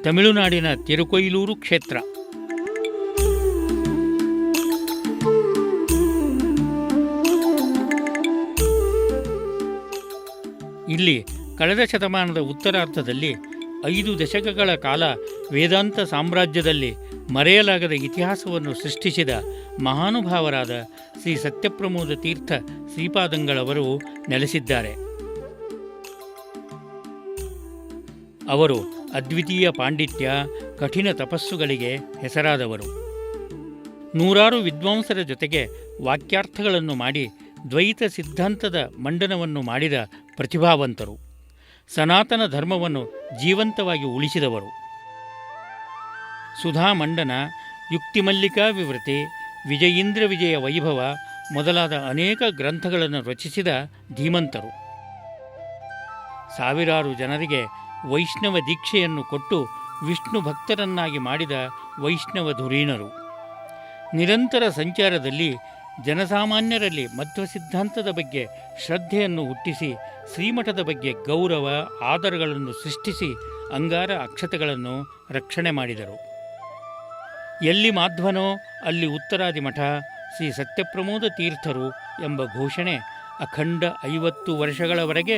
ತಮಿಳುನಾಡಿನ ತಿರುಕೊಯ್ಲೂರು ಕ್ಷೇತ್ರ. ಇಲ್ಲಿ ಕಳೆದ ಶತಮಾನದ ಉತ್ತರಾರ್ಧದಲ್ಲಿ 5 ದಶಕಗಳ ಕಾಲ ವೇದಾಂತ ಸಾಮ್ರಾಜ್ಯದಲ್ಲಿ ಮರೆಯಲಾಗದ ಇತಿಹಾಸವನ್ನು ಸೃಷ್ಟಿಸಿದ ಮಹಾನುಭಾವರಾದ ಶ್ರೀ ಸತ್ಯಪ್ರಮೋದ ತೀರ್ಥ ಶ್ರೀಪಾದಂಗಳವರು ನೆಲೆಸಿದ್ದಾರೆ. ಅವರು ಅದ್ವಿತೀಯ ಪಾಂಡಿತ್ಯ, ಕಠಿಣ ತಪಸ್ಸುಗಳಿಗೆ ಹೆಸರಾದವರು. ನೂರಾರು ವಿದ್ವಾಂಸರ ಜೊತೆಗೆ ವಾಕ್ಯಾರ್ಥಗಳನ್ನು ಮಾಡಿ ದ್ವೈತ ಸಿದ್ಧಾಂತದ ಮಂಡನವನ್ನು ಮಾಡಿದ ಪ್ರತಿಭಾವಂತರು. ಸನಾತನ ಧರ್ಮವನ್ನು ಜೀವಂತವಾಗಿ ಉಳಿಸಿದವರು. ಸುಧಾ ಮಂಡನ, ಯುಕ್ತಿಮಲ್ಲಿಕಾ ವಿವೃತಿ, ವಿಜಯೀಂದ್ರ ವಿಜಯ ವೈಭವ ಮೊದಲಾದ ಅನೇಕ ಗ್ರಂಥಗಳನ್ನು ರಚಿಸಿದ ಧೀಮಂತರು. ಸಾವಿರಾರು ಜನರಿಗೆ ವೈಷ್ಣವ ದೀಕ್ಷೆಯನ್ನು ಕೊಟ್ಟು ವಿಷ್ಣು ಭಕ್ತರನ್ನಾಗಿ ಮಾಡಿದ ವೈಷ್ಣವ ಧುರೀಣರು. ನಿರಂತರ ಸಂಚಾರದಲ್ಲಿ ಜನಸಾಮಾನ್ಯರಲ್ಲಿ ಮಧ್ವ ಸಿದ್ಧಾಂತದ ಬಗ್ಗೆ ಶ್ರದ್ಧೆಯನ್ನು ಹುಟ್ಟಿಸಿ ಶ್ರೀಮಠದ ಬಗ್ಗೆ ಗೌರವ ಆದರಗಳನ್ನು ಸೃಷ್ಟಿಸಿ ಅಂಗಾರ ಅಕ್ಷತೆಗಳನ್ನು ರಕ್ಷಣೆ ಮಾಡಿದರು. ಎಲ್ಲಿ ಮಾಧ್ವನೋ ಅಲ್ಲಿ ಉತ್ತರಾದಿ ಮಠ, ಶ್ರೀ ಸತ್ಯಪ್ರಮೋದ ತೀರ್ಥರು ಎಂಬ ಘೋಷಣೆ ಅಖಂಡ 50 ವರ್ಷಗಳವರೆಗೆ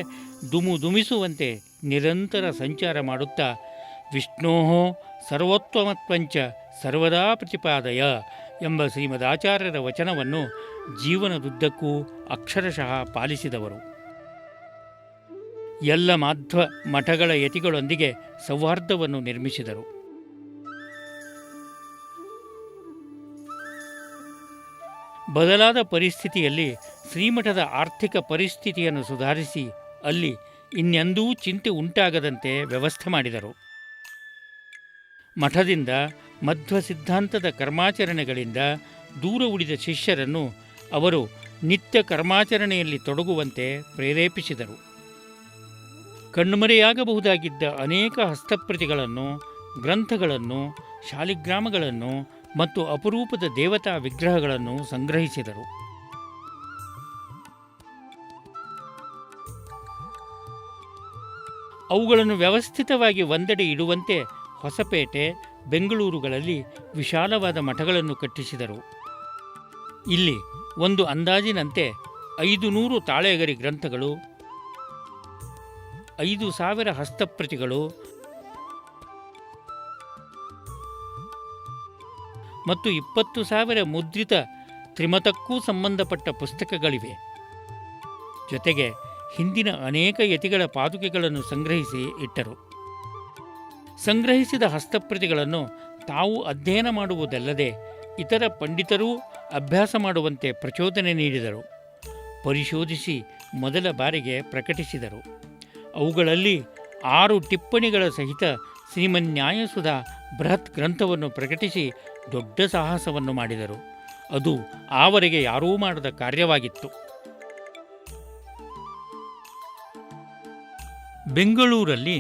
ದುಮಿಸುವಂತೆ ನಿರಂತರ ಸಂಚಾರ ಮಾಡುತ್ತಾ ವಿಷ್ಣೋ ಸರ್ವೋತ್ತಮತ್ವಂಚ ಸರ್ವದಾ ಪ್ರತಿಪಾದಯ ಎಂಬ ಶ್ರೀಮದಾಚಾರ್ಯರ ವಚನವನ್ನು ಜೀವನದುದ್ದಕ್ಕೂ ಅಕ್ಷರಶಃ ಪಾಲಿಸಿದವರು. ಎಲ್ಲ ಮಾಧ್ವ ಮಠಗಳ ಯತಿಗಳೊಂದಿಗೆ ಸೌಹಾರ್ದವನ್ನು ನಿರ್ಮಿಸಿದರು. ಬದಲಾದ ಪರಿಸ್ಥಿತಿಯಲ್ಲಿ ಶ್ರೀಮಠದ ಆರ್ಥಿಕ ಪರಿಸ್ಥಿತಿಯನ್ನು ಸುಧಾರಿಸಿ ಅಲ್ಲಿ ಇನ್ನೆಂದೂ ಚಿಂತೆ ಉಂಟಾಗದಂತೆ ವ್ಯವಸ್ಥೆ ಮಾಡಿದರು. ಮಠದಿಂದ ಮಧ್ವ ಸಿದ್ಧಾಂತದ ಕರ್ಮಾಚರಣೆಗಳಿಂದ ದೂರ ಉಳಿದ ಶಿಷ್ಯರನ್ನು ಅವರು ನಿತ್ಯ ಕರ್ಮಾಚರಣೆಯಲ್ಲಿ ತೊಡಗುವಂತೆ ಪ್ರೇರೇಪಿಸಿದರು. ಕಣ್ಮರೆಯಾಗಬಹುದಾಗಿದ್ದ ಅನೇಕ ಹಸ್ತಪ್ರತಿಗಳನ್ನು, ಗ್ರಂಥಗಳನ್ನು, ಶಾಲಿಗ್ರಾಮಗಳನ್ನು ಮತ್ತು ಅಪರೂಪದ ದೇವತಾ ವಿಗ್ರಹಗಳನ್ನು ಸಂಗ್ರಹಿಸಿದರು. ಅವುಗಳನ್ನು ವ್ಯವಸ್ಥಿತವಾಗಿ ಒಂದೆಡೆ ಇಡುವಂತೆ ಹೊಸಪೇಟೆ, ಬೆಂಗಳೂರುಗಳಲ್ಲಿ ವಿಶಾಲವಾದ ಮಠಗಳನ್ನು ಕಟ್ಟಿಸಿದರು. ಇಲ್ಲಿ ಒಂದು ಅಂದಾಜಿನಂತೆ 500 ತಾಳೆಗರಿ ಗ್ರಂಥಗಳು, 5,000 ಹಸ್ತಪ್ರತಿಗಳು ಮತ್ತು 20,000 ಮುದ್ರಿತ ತ್ರಿಮತಕ್ಕೂ ಸಂಬಂಧಪಟ್ಟ ಪುಸ್ತಕಗಳಿವೆ. ಜೊತೆಗೆ ಹಿಂದಿನ ಅನೇಕ ಯತಿಗಳ ಪಾದುಕೆಗಳನ್ನು ಸಂಗ್ರಹಿಸಿ ಇಟ್ಟರು. ಸಂಗ್ರಹಿಸಿದ ಹಸ್ತಪ್ರತಿಗಳನ್ನು ತಾವು ಅಧ್ಯಯನ ಮಾಡುವುದಲ್ಲದೆ ಇತರ ಪಂಡಿತರೂ ಅಭ್ಯಾಸ ಮಾಡುವಂತೆ ಪ್ರಚೋದನೆ ನೀಡಿದರು. ಪರಿಶೋಧಿಸಿ ಮೊದಲ ಬಾರಿಗೆ ಪ್ರಕಟಿಸಿದರು. ಅವುಗಳಲ್ಲಿ 6 ಟಿಪ್ಪಣಿಗಳ ಸಹಿತ ಶ್ರೀಮನ್ಯಾಯಸುಧಾ ಬೃಹತ್ ಗ್ರಂಥವನ್ನು ಪ್ರಕಟಿಸಿ ದೊಡ್ಡ ಸಾಹಸವನ್ನು ಮಾಡಿದರು. ಅದು ಆವರೆಗೆ ಯಾರೂ ಮಾಡದ ಕಾರ್ಯವಾಗಿತ್ತು. ಬೆಂಗಳೂರಲ್ಲಿ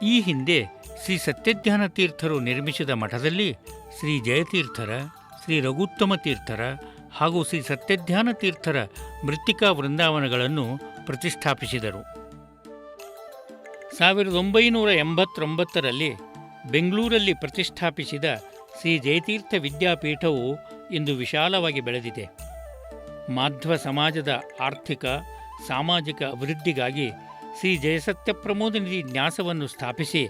ಈ ಹಿಂದೆ ಶ್ರೀ ಸತ್ಯಜ್ಞಾನ ತೀರ್ಥರು ನಿರ್ಮಿಸಿದ ಮಠದಲ್ಲಿ ಶ್ರೀ ಜಯತೀರ್ಥರ, ಶ್ರೀ ರಘುತ್ತಮ ತೀರ್ಥರ ಹಾಗೂ ಶ್ರೀ ಸತ್ಯಜ್ಞಾನ ತೀರ್ಥರ ಮೃತ್ತಿಕಾ ವೃಂದಾವನಗಳನ್ನು ಪ್ರತಿಷ್ಠಾಪಿಸಿದರು. 1989ರಲ್ಲಿ ಬೆಂಗಳೂರಲ್ಲಿ ಪ್ರತಿಷ್ಠಾಪಿಸಿದ ಶ್ರೀ ಜಯತೀರ್ಥ ವಿದ್ಯಾಪೀಠವು ಇಂದು ವಿಶಾಲವಾಗಿ ಬೆಳೆದಿದೆ. ಮಾಧ್ವ ಸಮಾಜದ ಆರ್ಥಿಕ ಸಾಮಾಜಿಕ ಅಭಿವೃದ್ಧಿಗಾಗಿ ಶ್ರೀ ಜಯಸತ್ಯಪ್ರಮೋದನಿಧಿ ನ್ಯಾಸವನ್ನು ಸ್ಥಾಪಿಸಿ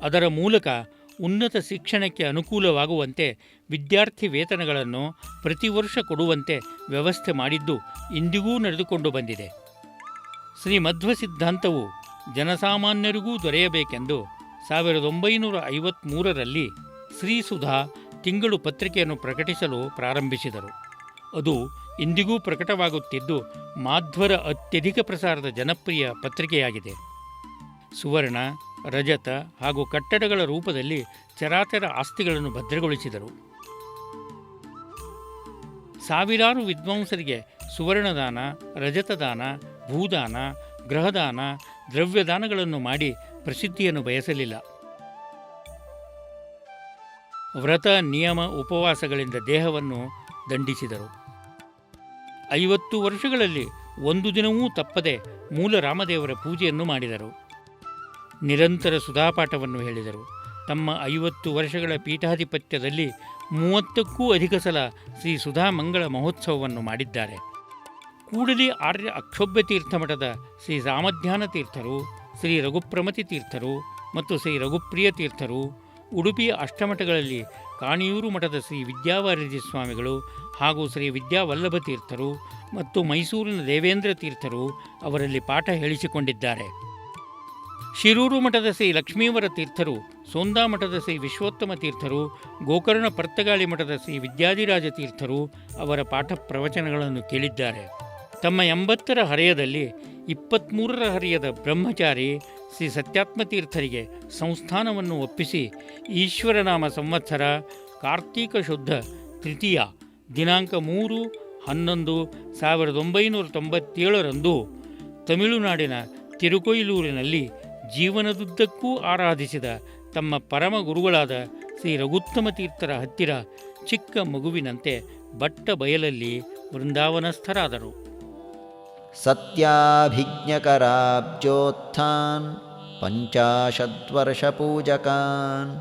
ಅದರ ಮೂಲಕ ಉನ್ನತ ಶಿಕ್ಷಣಕ್ಕೆ ಅನುಕೂಲವಾಗುವಂತೆ ವಿದ್ಯಾರ್ಥಿ ವೇತನಗಳನ್ನು ಪ್ರತಿ ವರ್ಷ ಕೊಡುವಂತೆ ವ್ಯವಸ್ಥೆ ಮಾಡಿದ್ದು ಇಂದಿಗೂ ನಡೆದುಕೊಂಡು ಬಂದಿದೆ. ಶ್ರೀ ಮಧ್ವ ಸಿದ್ಧಾಂತವು ಜನಸಾಮಾನ್ಯರಿಗೂ ದೊರೆಯಬೇಕೆಂದು 1953ರಲ್ಲಿ ಶ್ರೀಸುಧಾ ತಿಂಗಳು ಪತ್ರಿಕೆಯನ್ನು ಪ್ರಕಟಿಸಲು ಪ್ರಾರಂಭಿಸಿದರು. ಅದು ಇಂದಿಗೂ ಪ್ರಕಟವಾಗುತ್ತಿದ್ದು ಮಾಧ್ವರ ಅತ್ಯಧಿಕ ಪ್ರಸಾರದ ಜನಪ್ರಿಯ ಪತ್ರಿಕೆಯಾಗಿದೆ. ಸುವರ್ಣ, ರಜತ ಹಾಗೂ ಕಟ್ಟಡಗಳ ರೂಪದಲ್ಲಿ ಚರಾಚರ ಆಸ್ತಿಗಳನ್ನು ಭದ್ರಗೊಳಿಸಿದರು. ಸಾವಿರಾರು ವಿದ್ವಾಂಸರಿಗೆ ಸುವರ್ಣದಾನ, ರಜತದಾನ, ಭೂದಾನ, ಗೃಹದಾನ, ದ್ರವ್ಯದಾನಗಳನ್ನು ಮಾಡಿ ಪ್ರಸಿದ್ಧಿಯನ್ನು ಬಯಸಲಿಲ್ಲ. ವ್ರತ, ನಿಯಮ, ಉಪವಾಸಗಳಿಂದ ದೇಹವನ್ನು ದಂಡಿಸಿದರು. 50 ವರ್ಷಗಳಲ್ಲಿ ಒಂದು ದಿನವೂ ತಪ್ಪದೆ ಮೂಲ ರಾಮದೇವರ ಪೂಜೆಯನ್ನು ಮಾಡಿದರು. ನಿರಂತರ ಸುಧಾಪಾಠವನ್ನು ಹೇಳಿದರು. ತಮ್ಮ 50 ವರ್ಷಗಳ ಪೀಠಾಧಿಪತ್ಯದಲ್ಲಿ 30ಕ್ಕೂ ಅಧಿಕ ಸಲ ಶ್ರೀ ಸುಧಾಮಂಗಳ ಮಹೋತ್ಸವವನ್ನು ಮಾಡಿದ್ದಾರೆ. ಕೂಡಲಿ ಆರ್ಯ ಅಕ್ಷೋಭ್ಯ ತೀರ್ಥ ಮಠದ ಶ್ರೀ ರಾಮಧ್ಯಾನ ತೀರ್ಥರು, ಶ್ರೀ ರಘುಪ್ರಮತಿ ತೀರ್ಥರು ಮತ್ತು ಶ್ರೀ ರಘುಪ್ರಿಯ ತೀರ್ಥರು, ಉಡುಪಿಯ ಅಷ್ಟಮಠಗಳಲ್ಲಿ ಕಾಣಿಯೂರು ಮಠದ ಶ್ರೀ ವಿದ್ಯಾವಾರಿಧಿ ಸ್ವಾಮಿಗಳು ಹಾಗೂ ಶ್ರೀ ವಿದ್ಯಾವಲ್ಲಭ ತೀರ್ಥರು ಮತ್ತು ಮೈಸೂರಿನ ದೇವೇಂದ್ರ ತೀರ್ಥರು ಅವರಲ್ಲಿ ಪಾಠ ಹೇಳಿಸಿಕೊಂಡಿದ್ದಾರೆ. ಶಿರೂರು ಮಠದ ಶ್ರೀ ಲಕ್ಷ್ಮೀವರ ತೀರ್ಥರು, ಸೋಂದಾ ಮಠದ ಶ್ರೀ ವಿಶ್ವೋತ್ತಮ ತೀರ್ಥರು, ಗೋಕರ್ಣ ಪರ್ತಗಾಳಿ ಮಠದ ಶ್ರೀ ವಿದ್ಯಾಧಿರಾಜ ತೀರ್ಥರು ಅವರ ಪಾಠ ಪ್ರವಚನಗಳನ್ನು ಕೇಳಿದ್ದಾರೆ. ತಮ್ಮ 80ರ ಹರೆಯದಲ್ಲಿ 23ರ ಹರೆಯದ ಬ್ರಹ್ಮಚಾರಿ ಶ್ರೀ ಸತ್ಯಾತ್ಮ ತೀರ್ಥರಿಗೆ ಸಂಸ್ಥಾನವನ್ನು ಒಪ್ಪಿಸಿ ಈಶ್ವರನಾಮ ಸಂವತ್ಸರ ಕಾರ್ತೀಕ ಶುದ್ಧ ತೃತೀಯ ದಿನಾಂಕ 3/11/1997 ತಮಿಳುನಾಡಿನ ತಿರುಕೊಯ್ಲೂರಿನಲ್ಲಿ ಜೀವನದುದ್ದಕ್ಕೂ ಆರಾಧಿಸಿದ ತಮ್ಮ ಪರಮ ಗುರುಗಳಾದ ಶ್ರೀ ರಘುತ್ತಮ ತೀರ್ಥರ ಹತ್ತಿರ ಚಿಕ್ಕ ಮಗುವಿನಂತೆ ಬಟ್ಟ ಬಯಲಲ್ಲಿ ವೃಂದಾವನಸ್ಥರಾದರು. ಸತ್ಯಾಭಿಜ್ಞಕರಾಬ್ಜೋತ್ಥಾನ್ ಪಂಚಾಶದ್ವರ್ಷಪೂಜಕಾನ್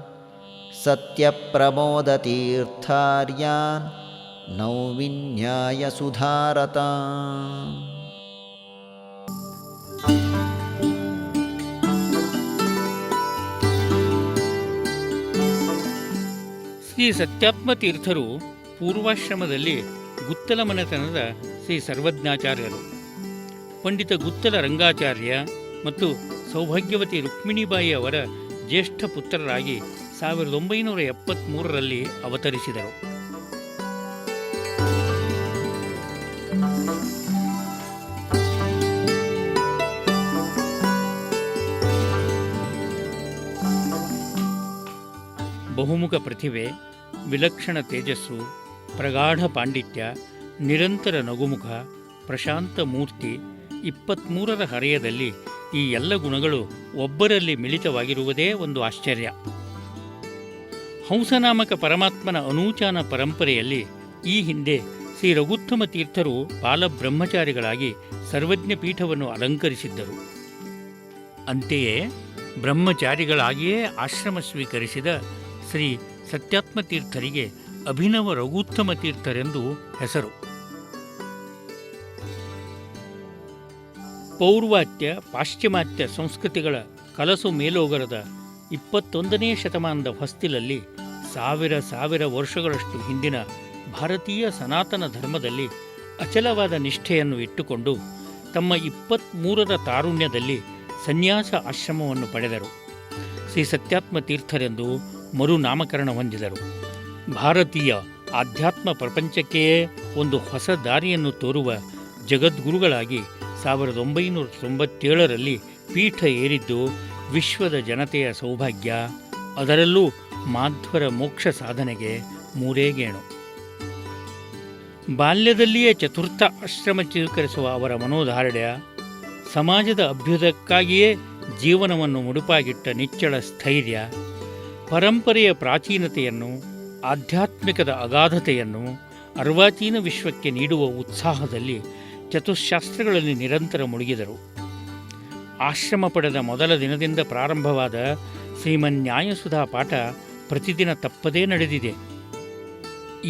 ಸತ್ಯಪ್ರಮೋದತೀರ್ಥಾರ್ಯಾನ್ ನೌವಿನ್ಯಾಯ ಸುಧಾರತಾನ್. ಶ್ರೀ ಸತ್ಯಾತ್ಮ ತೀರ್ಥರು ಪೂರ್ವಾಶ್ರಮದಲ್ಲಿ ಗುತ್ತಲ ಮನೆತನದ ಶ್ರೀ ಸರ್ವಜ್ಞಾಚಾರ್ಯರು, ಪಂಡಿತ ಗುತ್ತಲ ರಂಗಾಚಾರ್ಯ ಮತ್ತು ಸೌಭಾಗ್ಯವತಿ ರುಕ್ಮಿಣಿಬಾಯಿ ಅವರ ಜ್ಯೇಷ್ಠ ಪುತ್ರರಾಗಿ 1973ರಲ್ಲಿ ಅವತರಿಸಿದರು. ಬಹುಮುಖ ಪ್ರತಿಭೆ, ವಿಲಕ್ಷಣ ತೇಜಸ್ಸು, ಪ್ರಗಾಢ ಪಾಂಡಿತ್ಯ, ನಿರಂತರ ನಗುಮುಖ, ಪ್ರಶಾಂತ ಮೂರ್ತಿ, 23ರ ಹರೆಯದಲ್ಲಿ ಈ ಎಲ್ಲ ಗುಣಗಳು ಒಬ್ಬರಲ್ಲಿ ಮಿಳಿತವಾಗಿರುವುದೇ ಒಂದು ಆಶ್ಚರ್ಯ. ಹಂಸನಾಮಕ ಪರಮಾತ್ಮನ ಅನೂಚಾನ ಪರಂಪರೆಯಲ್ಲಿ ಈ ಹಿಂದೆ ಶ್ರೀ ರಘುತ್ತಮ ತೀರ್ಥರು ಬಾಲಬ್ರಹ್ಮಚಾರಿಗಳಾಗಿ ಸರ್ವಜ್ಞ ಪೀಠವನ್ನು ಅಲಂಕರಿಸಿದ್ದರು. ಅಂತೆಯೇ ಬ್ರಹ್ಮಚಾರಿಗಳಾಗಿಯೇ ಆಶ್ರಮ ಸ್ವೀಕರಿಸಿದ ಶ್ರೀ ಸತ್ಯಾತ್ಮ ತೀರ್ಥರಿಗೆ ಅಭಿನವ ರಘುತ್ತಮ ತೀರ್ಥರೆಂದು ಹೆಸರು. ಪೌರ್ವಾತ್ಯ ಪಾಶ್ಚಿಮಾತ್ಯ ಸಂಸ್ಕೃತಿಗಳ ಕಲಸು ಮೇಲೋಗರದ 21ನೇ ಶತಮಾನದ ಹೊಸ್ತಿಲಲ್ಲಿ ಸಾವಿರ ವರ್ಷಗಳಷ್ಟು ಹಿಂದಿನ ಭಾರತೀಯ ಸನಾತನ ಧರ್ಮದಲ್ಲಿ ಅಚಲವಾದ ನಿಷ್ಠೆಯನ್ನು ಇಟ್ಟುಕೊಂಡು ತಮ್ಮ 23ರ ತಾರುಣ್ಯದಲ್ಲಿ ಸನ್ಯಾಸ ಆಶ್ರಮವನ್ನು ಪಡೆದರು. ಶ್ರೀ ಸತ್ಯಾತ್ಮ ತೀರ್ಥರೆಂದು ಮರುನಾಮಕರಣ ಹೊಂದಿದರು. ಭಾರತೀಯ ಆಧ್ಯಾತ್ಮ ಪ್ರಪಂಚಕ್ಕೆಯೇ ಒಂದು ಹೊಸ ದಾರಿಯನ್ನು ತೋರುವ ಜಗದ್ಗುರುಗಳಾಗಿ 1997ರಲ್ಲಿ ಪೀಠ ಏರಿದ್ದು ವಿಶ್ವದ ಜನತೆಯ ಸೌಭಾಗ್ಯ, ಅದರಲ್ಲೂ ಮಾಧ್ವರ ಮೋಕ್ಷ ಸಾಧನೆಗೆ ಮೂರೇಗೇಣು. ಬಾಲ್ಯದಲ್ಲಿಯೇ ಚತುರ್ಥ ಆಶ್ರಮ ಸ್ವೀಕರಿಸುವ ಅವರ ಮನೋಧಾರ್ಢ್ಯ, ಸಮಾಜದ ಅಭ್ಯುದಯಕ್ಕಾಗಿಯೇ ಜೀವನವನ್ನು ಮುಡುಪಾಗಿಟ್ಟ ನಿಚ್ಚಳ ಸ್ಥೈರ್ಯ, ಪರಂಪರೆಯ ಪ್ರಾಚೀನತೆಯನ್ನು, ಆಧ್ಯಾತ್ಮಿಕದ ಅಗಾಧತೆಯನ್ನು ಅರ್ವಾಚೀನ ವಿಶ್ವಕ್ಕೆ ನೀಡುವ ಉತ್ಸಾಹದಲ್ಲಿ ಚತುಶಾಸ್ತ್ರಗಳಲ್ಲಿ ನಿರಂತರ ಮುಳುಗಿದರು. ಆಶ್ರಮ ಪಡೆದ ಮೊದಲ ದಿನದಿಂದ ಪ್ರಾರಂಭವಾದ ಶ್ರೀಮನ್ಯಾಯಸುಧಾ ಪಾಠ ಪ್ರತಿದಿನ ತಪ್ಪದೇ ನಡೆದಿದೆ.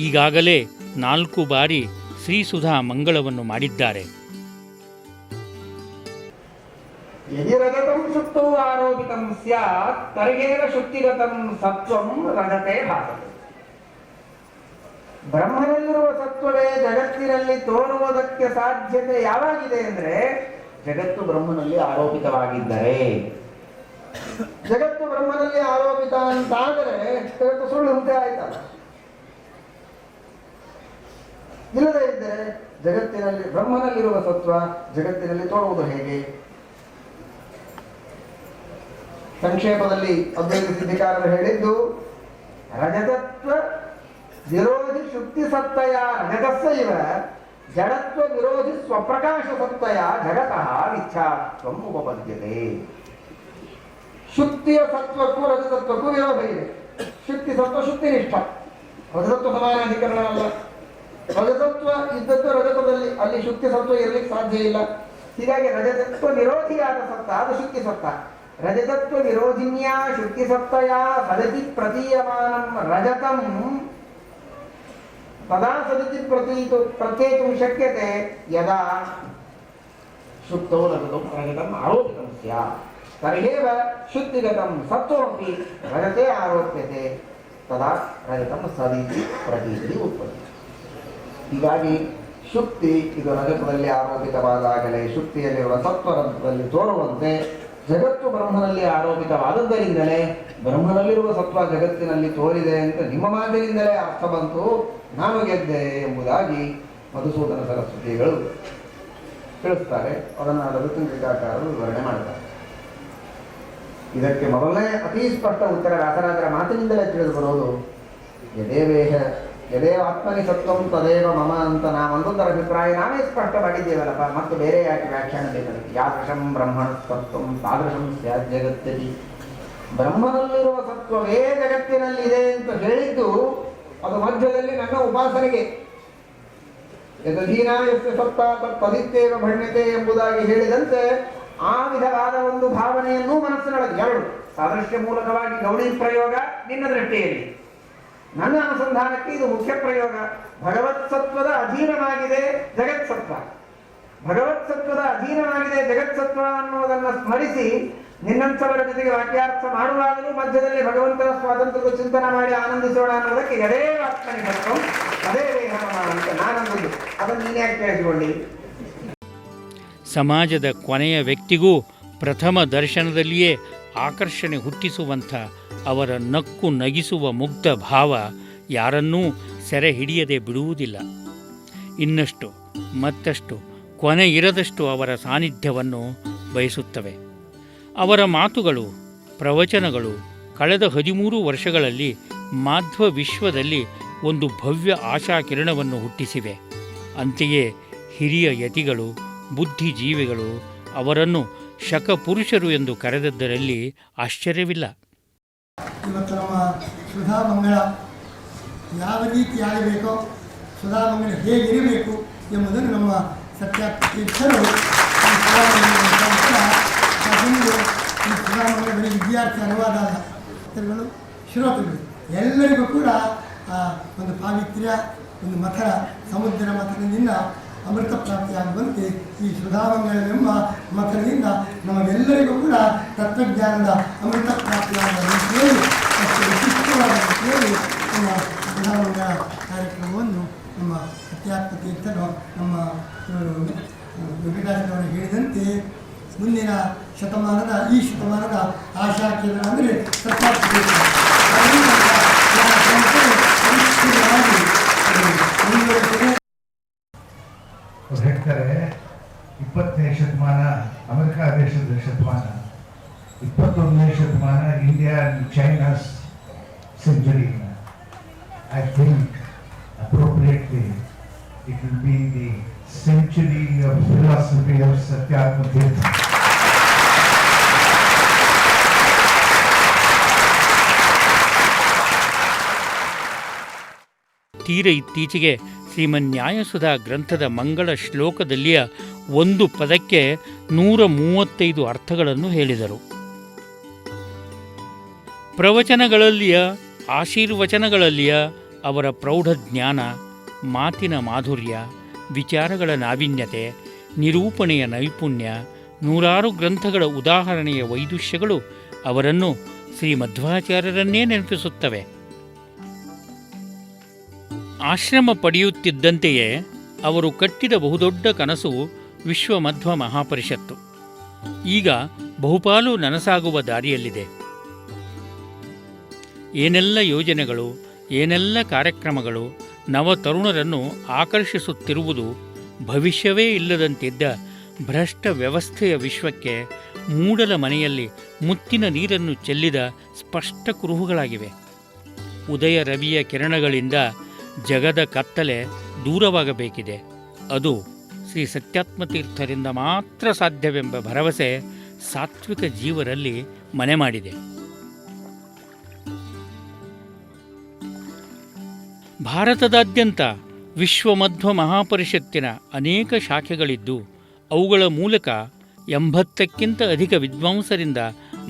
ಈಗಾಗಲೇ 4 ಬಾರಿ ಶ್ರೀಸುಧಾ ಮಂಗಳವನ್ನು ಮಾಡಿದ್ದಾರೆ. ಯದಿ ರಜತಂ ಸುಪ್ತೋ ಆರೋಪಿತಂ ಸ್ಯಾತ್ ತರ್ಹೇನ ಶುದ್ಧಿಗತಂ ಸತ್ವಂ ರಜತೆ ಭಾಸತೆ. ಬ್ರಹ್ಮನಲ್ಲಿರುವ ಸತ್ವವೇ ಜಗತ್ತಿನಲ್ಲಿ ತೋರುವುದಕ್ಕೆ ಸಾಧ್ಯತೆ ಯಾವಾಗಿದೆ ಅಂದರೆ ಜಗತ್ತು ಬ್ರಹ್ಮನಲ್ಲಿ ಆರೋಪಿತವಾಗಿದ್ದರೆ. ಜಗತ್ತು ಬ್ರಹ್ಮನಲ್ಲಿ ಆರೋಪಿತ ಅಂತಾದರೆ ಜಗತ್ತು ಸುಳ್ಳು ಅಂತೆ ಆಯ್ತಲ್ಲ. ಇಲ್ಲದೇ ಇದ್ದರೆ ಜಗತ್ತಿನಲ್ಲಿ ಬ್ರಹ್ಮನಲ್ಲಿರುವ ಸತ್ವ ಜಗತ್ತಿನಲ್ಲಿ ತೋರುವುದು ಹೇಗೆ? ಸಂಕ್ಷೇಪದಲ್ಲಿ ಅದ್ವೈತ ಸಿದ್ಧಿಕಾರರು ಹೇಳಿದ್ದು, ರಜತತ್ವ ವಿರೋಧಿ ಶುಕ್ತಿ ಸತ್ತಯ ರಜತಸ್ಸ ಇವ ಜಡತ್ವ ವಿರೋಧಿ ಸ್ವಪ್ರಕಾಶ ಸತ್ತಯ ಜಗತಃ ಮಿಥ್ಯಾತ್ವಂ ಉಪಪದ್ಯತೆ. ಶುಕ್ತಿಯ ಸತ್ವಕ್ಕೂ ರಜತತ್ವಕ್ಕೂ ವಿರೋಧ ಇದೆ. ಶುಕ್ತಿ ಸತ್ವ ಶುಕ್ತಿನಿಷ್ಠ, ರಜತತ್ವ ಸಮಾನಾಧಿಕರಣ ಅಲ್ಲ. ರಜತತ್ವ ಇದ್ದದ್ದು ರಜತದಲ್ಲಿ, ಅಲ್ಲಿ ಶುಕ್ತಿ ಸತ್ವ ಇರಲಿಕ್ಕೆ ಸಾಧ್ಯ ಇಲ್ಲ. ಹೀಗಾಗಿ ರಜತತ್ವ ವಿರೋಧಿಯಾದ ಸತ್ತ ಅದು ಶುಕ್ತಿ ಸತ್ತ. रजतत्वविरोधिन्या शुक्तिसत्तया सदति प्रतीयमानं रजतं तदा सदति प्रत्येतुं शक्यते यदा शुक्तौ रजतम् आरोपितं स्यात् तर्ह्येव शुद्धिगतं सत्त्वमपि रजते आरोप्यते तदा रजतं सदिति प्रतीति उत्पत्ति. ಹೀಗಾಗಿ ಶುಕ್ತಿ ಇದು ರಜತದಲ್ಲಿ ಆರೋಪಿತವಾದಾಗಲೇ ಶುಕ್ತಿಯಲ್ಲಿರುವ ಸತ್ವರದಲ್ಲಿ ತೋರುವಂತೆ ಜಗತ್ತು ಬ್ರಹ್ಮನಲ್ಲಿ ಆರೋಪಿತವಾದದ್ದರಿಂದಲೇ ಬ್ರಹ್ಮನಲ್ಲಿರುವ ಸತ್ವ ಜಗತ್ತಿನಲ್ಲಿ ತೋರಿದೆ ಅಂತ ನಿಮ್ಮ ಮಾತಿನಿಂದಲೇ ಅರ್ಥ ಬಂತು, ನಾನು ಗೆದ್ದೆ ಎಂಬುದಾಗಿ ಮಧುಸೂದನ ಸರಸ್ವತಿಗಳು ತಿಳಿಸ್ತಾರೆ. ಅದನ್ನು ರಘುತಂತ್ರಿಕಾಕಾರರು ವಿವರಣೆ ಮಾಡ್ತಾರೆ. ಇದಕ್ಕೆ ಮೊದಲನೇ ಅತಿ ಸ್ಪಷ್ಟ ಉತ್ತರ ವ್ಯಾಸರಾಜರ ಮಾತಿನಿಂದಲೇ ತಿಳಿದು ಬರೋದು ಯದೇವ ಆತ್ಮನಿ ಸತ್ವಂ ತದೇವ ಮಮ ಅಂತ ನಾವೊಂದೊಂದರ ಅಭಿಪ್ರಾಯ ನಾವೇ ಸ್ಪಷ್ಟವಾಗಿದ್ದೇವಲ್ಲಪ್ಪ, ಮತ್ತು ಬೇರೆ ಯಾಕೆ ವ್ಯಾಖ್ಯಾನ ಬೇಕಾಗುತ್ತೆ? ಯಾದೃಶಂ ಬ್ರಹ್ಮಣ ಸತ್ವಂ ತಾದೃಶಂ ಸ್ಯಾತ್ ಜಗತ್ತಲ್ಲಿ. ಬ್ರಹ್ಮನಲ್ಲಿರುವ ಸತ್ವವೇ ಜಗತ್ತಿನಲ್ಲಿದೆ ಅಂತ ಹೇಳಿದ್ದು ಅದು ಮಧ್ಯದಲ್ಲಿ ನನ್ನ ಉಪಾಸನೆಗೆ ಯದಧೀನ ಯಸ್ಯ ಸತ್ತ ತದಿತ್ತೇವ ಭಣ್ಯತೆ ಎಂಬುದಾಗಿ ಹೇಳಿದಂತೆ ಆ ವಿಧವಾದ ಒಂದು ಭಾವನೆಯನ್ನು ಮನಸ್ಸಿನೊಳಗೆ ಎರಡು ಸಾದೃಶ್ಯ ಮೂಲಕವಾಗಿ ಗೌಣಿ ಪ್ರಯೋಗ ನಿನ್ನ ದೃಷ್ಟಿಯಲ್ಲಿ, ನನ್ನ ಅನುಸಂಧಾನಕ್ಕೆ ಇದು ಮುಖ್ಯ ಪ್ರಯೋಗ. ಭಗವತ್ ಸತ್ವದ ಅಧೀನವಾಗಿದೆ ಜಗತ್ಸತ್ವ, ಭಗವತ್ ಸತ್ವದ ಅಧೀನವಾಗಿದೆ ಜಗತ್ಸತ್ವ ಅನ್ನೋದನ್ನು ಸ್ಮರಿಸಿ ನಿನ್ನಂಥವರ ಜೊತೆಗೆ ವಾಕ್ಯಾರ್ಥ ಮಾಡುವಾಗಲೂ ಮಧ್ಯದಲ್ಲಿ ಭಗವಂತನ ಸ್ವಾತಂತ್ರ್ಯ ಚಿಂತನೆ ಮಾಡಿ ಆನಂದಿಸೋಣ ಅನ್ನೋದಕ್ಕೆ ಯದೇ ಆತ್ಮನಿ ಸತ್ವಂ ಅದೇ ದೇಹಮ ಅಂತ ನಾನಂದದ್ದು. ಅದನ್ನು ನೀನೇ ಯಾಕೆ ಕೇಳಿಸಿಕೊಳ್ಳಿ? ಸಮಾಜದ ಕೊನೆಯ ವ್ಯಕ್ತಿಗೂ ಪ್ರಥಮ ದರ್ಶನದಲ್ಲಿಯೇ ಆಕರ್ಷಣೆ ಹುಟ್ಟಿಸುವಂಥ ಅವರ ನಕ್ಕು ನಗಿಸುವ ಮುಗ್ಧ ಭಾವ ಯಾರನ್ನೂ ಸೆರೆ ಹಿಡಿಯದೆ ಬಿಡುವುದಿಲ್ಲ. ಇನ್ನಷ್ಟು ಮತ್ತಷ್ಟು ಕೊನೆ ಇರದಷ್ಟು ಅವರ ಸಾನ್ನಿಧ್ಯವನ್ನು ಬಯಸುತ್ತವೆ. ಅವರ ಮಾತುಗಳು, ಪ್ರವಚನಗಳು ಕಳೆದ 13 ವರ್ಷಗಳಲ್ಲಿ ಮಾಧ್ವ ವಿಶ್ವದಲ್ಲಿ ಒಂದು ಭವ್ಯ ಆಶಾಕಿರಣವನ್ನು ಹುಟ್ಟಿಸಿವೆ. ಅಂತೆಯೇ ಹಿರಿಯ ಯತಿಗಳು, ಬುದ್ಧಿಜೀವಿಗಳು ಅವರನ್ನು ಶಕಪುರುಷರು ಎಂದು ಕರೆದದ್ದರಲ್ಲಿ ಆಶ್ಚರ್ಯವಿಲ್ಲ. ಇವತ್ತು ನಮ್ಮ ಸುಧಾಮಂಗಳ ಯಾವ ರೀತಿಯಾಗಬೇಕೋ, ಸುಧಾಮಂಗಳ ಹೇಗಿರಬೇಕು ಎಂಬುದನ್ನು ನಮ್ಮ ಸತ್ಯತೀರ್ಥರು ಈ ಸುಧಾಮಂಗಳ ಬರೀ ವಿದ್ಯಾರ್ಥಿ ಅನುವಾದ ಅಲ್ಲ, ಶ್ರೋತೃಗಳು ಎಲ್ಲರಿಗೂ ಕೂಡ ಒಂದು ಪಾವಿತ್ರ್ಯ, ಒಂದು ಮಥನ, ಸಮುದ್ರ ಮಥನದಿಂದ ಅಮೃತ ಪ್ರಾಪ್ತಿಯಾಗುವಂತೆ ಈ ಸುಧಾಮಂಗಳೆಂಬ ಮಥನದಿಂದ ನಮಗೆಲ್ಲರಿಗೂ ಕೂಡ ತತ್ವಜ್ಞಾನದ ಅಮೃತ ಪ್ರಾಪ್ತಿಯಾಗುವ ರೀತಿಯಲ್ಲಿ ಮತ್ತು ವಿಶಿಷ್ಟವಾದ ರೀತಿಯಲ್ಲಿ ನಮ್ಮ ಸುಧಾಮಂಗಳ ಕಾರ್ಯಕ್ರಮವನ್ನು ನಮ್ಮ ಅಧ್ಯಾತ್ಮ ತೀರ್ಥರು ನಮ್ಮ ವೆಂಕಟಾಚಲವರು ಹೇಳಿದಂತೆ ಮುಂದಿನ ಶತಮಾನದ ಈ ಶತಮಾನದ ಆಶಾಕಿರಣ ಅಂದರೆ ಹೇಳ್ತಾರೆ 20ನೇ ಶತಮಾನ ಅಮೆರಿಕ ದೇಶದ ಶತಮಾನ, 21ನೇ ಶತಮಾನ India and China's century. I think appropriately it will be the century of philosophy of Satyatma Tirtha. ತೀರ ಇತ್ತೀಚೆಗೆ ಶ್ರೀಮನ್ಯಾಯಸುಧಾ ಗ್ರಂಥದ ಮಂಗಳ ಶ್ಲೋಕದಲ್ಲಿಯ ಒಂದು ಪದಕ್ಕೆ 135 ಅರ್ಥಗಳನ್ನು ಹೇಳಿದರು. ಪ್ರವಚನಗಳಲ್ಲಿಯ, ಆಶೀರ್ವಚನಗಳಲ್ಲಿಯ ಅವರ ಪ್ರೌಢ ಜ್ಞಾನ, ಮಾತಿನ ಮಾಧುರ್ಯ, ವಿಚಾರಗಳ ನಾವೀನ್ಯತೆ, ನಿರೂಪಣೆಯ ನೈಪುಣ್ಯ, ನೂರಾರು ಗ್ರಂಥಗಳ ಉದಾಹರಣೆಯ ವೈದುಷ್ಯಗಳು ಅವರನ್ನು ಶ್ರೀ ಮಧ್ವಾಚಾರ್ಯರನ್ನೇ ನೆನಪಿಸುತ್ತವೆ. ಆಶ್ರಮ ಪಡೆಯುತ್ತಿದ್ದಂತೆಯೇ ಅವರು ಕಟ್ಟಿದ ಬಹುದೊಡ್ಡ ಕನಸು ವಿಶ್ವ ಮಧ್ವ ಮಹಾಪರಿಷತ್ತು. ಈಗ ಬಹುಪಾಲು ನನಸಾಗುವ ದಾರಿಯಲ್ಲಿದೆ. ಏನೆಲ್ಲ ಯೋಜನೆಗಳು, ಏನೆಲ್ಲ ಕಾರ್ಯಕ್ರಮಗಳು ನವತರುಣರನ್ನು ಆಕರ್ಷಿಸುತ್ತಿರುವುದು ಭವಿಷ್ಯವೇ ಇಲ್ಲದಂತಿದ್ದ ಭ್ರಷ್ಟ ವ್ಯವಸ್ಥೆಯ ವಿಶ್ವಕ್ಕೆ ಮೂಡಲ ಮನೆಯಲ್ಲಿ ಮುತ್ತಿನ ನೀರನ್ನು ಚೆಲ್ಲಿದ ಸ್ಪಷ್ಟ ಕುರುಹುಗಳಾಗಿವೆ. ಉದಯ ರವಿಯ ಕಿರಣಗಳಿಂದ ಜಗದ ಕತ್ತಲೆ ದೂರವಾಗಬೇಕಿದೆ. ಅದು ಶ್ರೀ ಸತ್ಯಾತ್ಮತೀರ್ಥರಿಂದ ಮಾತ್ರ ಸಾಧ್ಯವೆಂಬ ಭರವಸೆ ಸಾತ್ವಿಕ ಜೀವರಲ್ಲಿ ಮನೆ ಮಾಡಿದೆ. ಭಾರತದಾದ್ಯಂತ ವಿಶ್ವಮಧ್ವ ಮಹಾಪರಿಷತ್ತಿನ ಅನೇಕ ಶಾಖೆಗಳಿದ್ದು ಅವುಗಳ ಮೂಲಕ 80ಕ್ಕಿಂತ ಅಧಿಕ ವಿದ್ವಾಂಸರಿಂದ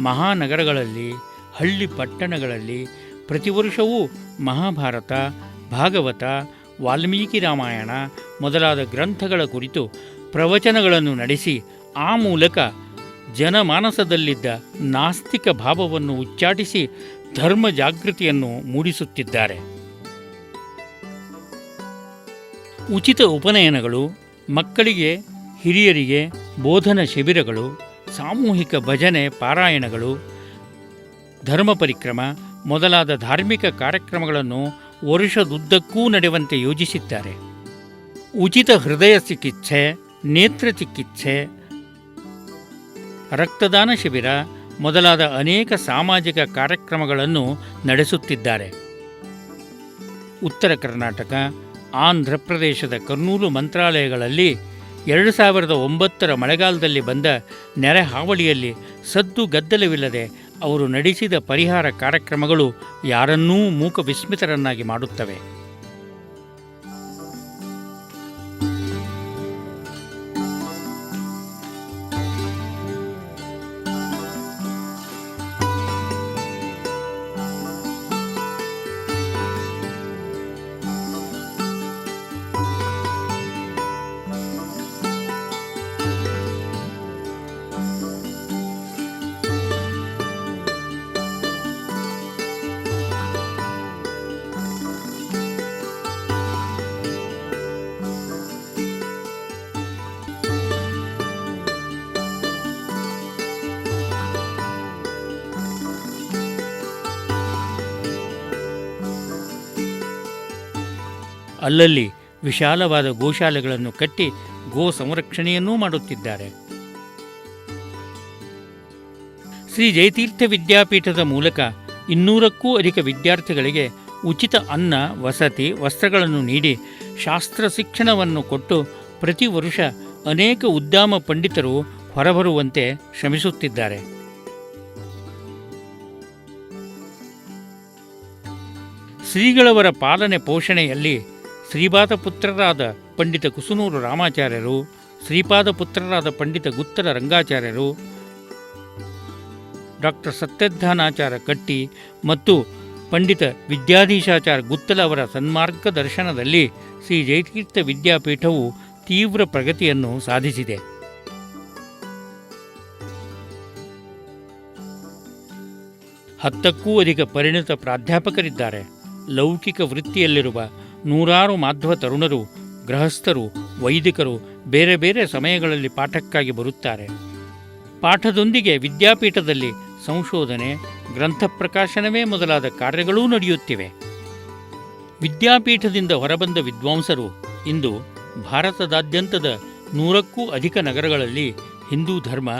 ಮಹಾನಗರಗಳಲ್ಲಿ, ಹಳ್ಳಿ ಪಟ್ಟಣಗಳಲ್ಲಿ ಪ್ರತಿ ವರ್ಷವೂ ಮಹಾಭಾರತ, ಭಾಗವತ, ವಾಲ್ಮೀಕಿ ರಾಮಾಯಣ ಮೊದಲಾದ ಗ್ರಂಥಗಳ ಕುರಿತು ಪ್ರವಚನಗಳನ್ನು ನಡೆಸಿ ಆ ಮೂಲಕ ಜನಮಾನಸದಲ್ಲಿದ್ದ ನಾಸ್ತಿಕ ಭಾವವನ್ನು ಉಚ್ಚಾಟಿಸಿ ಧರ್ಮ ಜಾಗೃತಿಯನ್ನು ಮೂಡಿಸುತ್ತಿದ್ದಾರೆ. ಉಚಿತ ಉಪನಯನಗಳು, ಮಕ್ಕಳಿಗೆ ಹಿರಿಯರಿಗೆ ಬೋಧನ ಶಿಬಿರಗಳು, ಸಾಮೂಹಿಕ ಭಜನೆ ಪಾರಾಯಣಗಳು, ಧರ್ಮ ಪರಿಕ್ರಮ ಮೊದಲಾದ ಧಾರ್ಮಿಕ ಕಾರ್ಯಕ್ರಮಗಳನ್ನು ವರ್ಷದುದ್ದಕ್ಕೂ ನಡೆಯುವಂತೆ ಯೋಜಿಸಿದ್ದಾರೆ. ಉಚಿತ ಹೃದಯ ಚಿಕಿತ್ಸೆ, ನೇತ್ರ ಚಿಕಿತ್ಸೆ, ರಕ್ತದಾನ ಶಿಬಿರ ಮೊದಲಾದ ಅನೇಕ ಸಾಮಾಜಿಕ ಕಾರ್ಯಕ್ರಮಗಳನ್ನು ನಡೆಸುತ್ತಿದ್ದಾರೆ. ಉತ್ತರ ಕರ್ನಾಟಕ, ಆಂಧ್ರ ಪ್ರದೇಶದ ಕರ್ನೂಲು ಮಂತ್ರಾಲಯಗಳಲ್ಲಿ 2009 ಮಳೆಗಾಲದಲ್ಲಿ ಬಂದ ನೆರೆ ಹಾವಳಿಯಲ್ಲಿ ಸದ್ದು ಗದ್ದಲವಿಲ್ಲದೆ ಅವರು ನಡೆಸಿದ ಪರಿಹಾರ ಕಾರ್ಯಕ್ರಮಗಳು ಯಾರನ್ನೂ ಮೂಕ ವಿಸ್ಮಿತರನ್ನಾಗಿ ಮಾಡುತ್ತವೆ. ಅಲ್ಲಲ್ಲಿ ವಿಶಾಲವಾದ ಗೋಶಾಲೆಗಳನ್ನು ಕಟ್ಟಿ ಗೋ ಸಂರಕ್ಷಣೆಯನ್ನೂ ಮಾಡುತ್ತಿದ್ದಾರೆ. ಶ್ರೀ ಜಯತೀರ್ಥ ವಿದ್ಯಾಪೀಠದ ಮೂಲಕ 200ಕ್ಕೂ ಅಧಿಕ ವಿದ್ಯಾರ್ಥಿಗಳಿಗೆ ಉಚಿತ ಅನ್ನ, ವಸತಿ, ವಸ್ತ್ರಗಳನ್ನು ನೀಡಿ ಶಾಸ್ತ್ರ ಶಿಕ್ಷಣವನ್ನು ಕೊಟ್ಟು ಪ್ರತಿ ವರ್ಷ ಅನೇಕ ಉದ್ದಾಮ ಪಂಡಿತರು ಹೊರಬರುವಂತೆ ಶ್ರಮಿಸುತ್ತಿದ್ದಾರೆ. ಶ್ರೀಗಳವರ ಪಾಲನೆ ಪೋಷಣೆಯಲ್ಲಿ ಶ್ರೀಪಾದ ಪುತ್ರರಾದ ಪಂಡಿತ ಕುಸುನೂರು ರಾಮಾಚಾರ್ಯರು, ಶ್ರೀಪಾದ ಪುತ್ರರಾದ ಪಂಡಿತ ಗುತ್ತಲ ರಂಗಾಚಾರ್ಯರು, ಡಾಕ್ಟರ್ ಸತ್ಯಧ್ಯಾನಾಚಾರ್ಯ ಕಟ್ಟಿ ಮತ್ತು ಪಂಡಿತ ವಿದ್ಯಾಧೀಶಾಚಾರ್ಯ ಗುತ್ತಲ ಅವರ ಸನ್ಮಾರ್ಗದರ್ಶನದಲ್ಲಿ ಶ್ರೀ ಜಯತೀರ್ಥ ವಿದ್ಯಾಪೀಠವು ತೀವ್ರ ಪ್ರಗತಿಯನ್ನು ಸಾಧಿಸಿದೆ. ಹತ್ತಕ್ಕೂ ಅಧಿಕ ಪರಿಣಿತ ಪ್ರಾಧ್ಯಾಪಕರಿದ್ದಾರೆ. ಲೌಕಿಕ ವೃತ್ತಿಯಲ್ಲಿರುವ ನೂರಾರು ಮಾಧ್ವ ತರುಣರು, ಗೃಹಸ್ಥರು, ವೈದಿಕರು ಬೇರೆ ಬೇರೆ ಸಮಯಗಳಲ್ಲಿ ಪಾಠಕ್ಕಾಗಿ ಬರುತ್ತಾರೆ. ಪಾಠದೊಂದಿಗೆ ವಿದ್ಯಾಪೀಠದಲ್ಲಿ ಸಂಶೋಧನೆ, ಗ್ರಂಥ ಪ್ರಕಾಶನವೇ ಮೊದಲಾದ ಕಾರ್ಯಗಳೂ ನಡೆಯುತ್ತಿವೆ. ವಿದ್ಯಾಪೀಠದಿಂದ ಹೊರಬಂದ ವಿದ್ವಾಂಸರು ಇಂದು ಭಾರತದಾದ್ಯಂತದ 100ಕ್ಕೂ ಅಧಿಕ ನಗರಗಳಲ್ಲಿ ಹಿಂದೂ ಧರ್ಮ,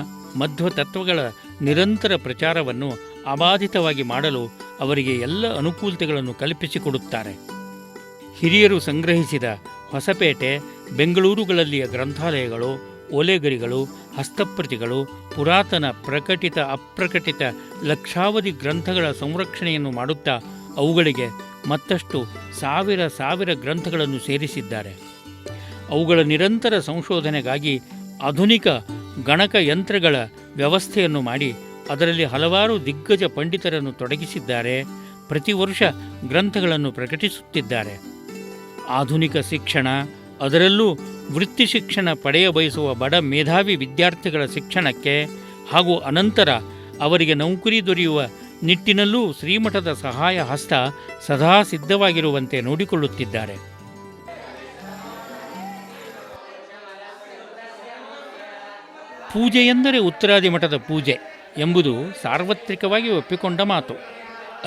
ಮಧ್ವ ತತ್ವಗಳ ನಿರಂತರ ಪ್ರಚಾರವನ್ನು ಅಬಾಧಿತವಾಗಿ ಮಾಡಲು ಅವರಿಗೆ ಎಲ್ಲ ಅನುಕೂಲತೆಗಳನ್ನು ಕಲ್ಪಿಸಿಕೊಡುತ್ತಾರೆ. ಹಿರಿಯರು ಸಂಗ್ರಹಿಸಿದ ಹೊಸಪೇಟೆ, ಬೆಂಗಳೂರುಗಳಲ್ಲಿಯ ಗ್ರಂಥಾಲಯಗಳು, ಓಲೆಗರಿಗಳು, ಹಸ್ತಪ್ರತಿಗಳು, ಪುರಾತನ ಪ್ರಕಟಿತ ಅಪ್ರಕಟಿತ ಲಕ್ಷಾವಧಿ ಗ್ರಂಥಗಳ ಸಂರಕ್ಷಣೆಯನ್ನು ಮಾಡುತ್ತಾ ಅವುಗಳಿಗೆ ಮತ್ತಷ್ಟು ಸಾವಿರ ಗ್ರಂಥಗಳನ್ನು ಸೇರಿಸಿದ್ದಾರೆ. ಅವುಗಳ ನಿರಂತರ ಸಂಶೋಧನೆಗಾಗಿ ಆಧುನಿಕ ಗಣಕಯಂತ್ರಗಳ ವ್ಯವಸ್ಥೆಯನ್ನು ಮಾಡಿ ಅದರಲ್ಲಿ ಹಲವಾರು ದಿಗ್ಗಜ ಪಂಡಿತರನ್ನು ತೊಡಗಿಸಿದ್ದಾರೆ. ಪ್ರತಿ ವರ್ಷ ಗ್ರಂಥಗಳನ್ನು ಪ್ರಕಟಿಸುತ್ತಿದ್ದಾರೆ. ಆಧುನಿಕ ಶಿಕ್ಷಣ, ಅದರಲ್ಲೂ ವೃತ್ತಿ ಶಿಕ್ಷಣ ಪಡೆಯ ಬಯಸುವ ಬಡ ಮೇಧಾವಿ ವಿದ್ಯಾರ್ಥಿಗಳ ಶಿಕ್ಷಣಕ್ಕೆ ಹಾಗೂ ಅನಂತರ ಅವರಿಗೆ ನೌಕರಿ ದೊರೆಯುವ ನಿಟ್ಟಿನಲ್ಲೂ ಶ್ರೀಮಠದ ಸಹಾಯ ಹಸ್ತ ಸದಾ ಸಿದ್ಧವಾಗಿರುವಂತೆ ನೋಡಿಕೊಳ್ಳುತ್ತಿದ್ದಾರೆ. ಪೂಜೆಯೆಂದರೆ ಉತ್ತರಾದಿ ಮಠದ ಪೂಜೆ ಎಂಬುದು ಸಾರ್ವತ್ರಿಕವಾಗಿ ಒಪ್ಪಿಕೊಂಡ ಮಾತು.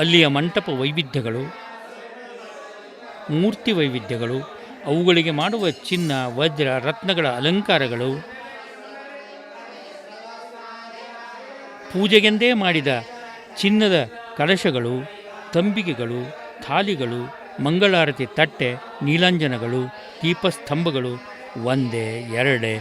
ಅಲ್ಲಿಯ ಮಂಟಪ ವೈವಿಧ್ಯಗಳು, ಮೂರ್ತಿ ವೈವಿಧ್ಯಗಳು, ಅವುಗಳಿಗೆ ಮಾಡುವ ಚಿನ್ನ, ವಜ್ರ, ರತ್ನಗಳ ಅಲಂಕಾರಗಳು, ಪೂಜೆಗೆಂದೇ ಮಾಡಿದ ಚಿನ್ನದ ಕಲಶಗಳು, ತಂಬಿಗೆಗಳು, ಥಾಲಿಗಳು, ಮಂಗಳಾರತಿ ತಟ್ಟೆ, ನೀಲಾಂಜನಗಳು, ದೀಪಸ್ತಂಭಗಳು ಒಂದೇ, ಎರಡೇ,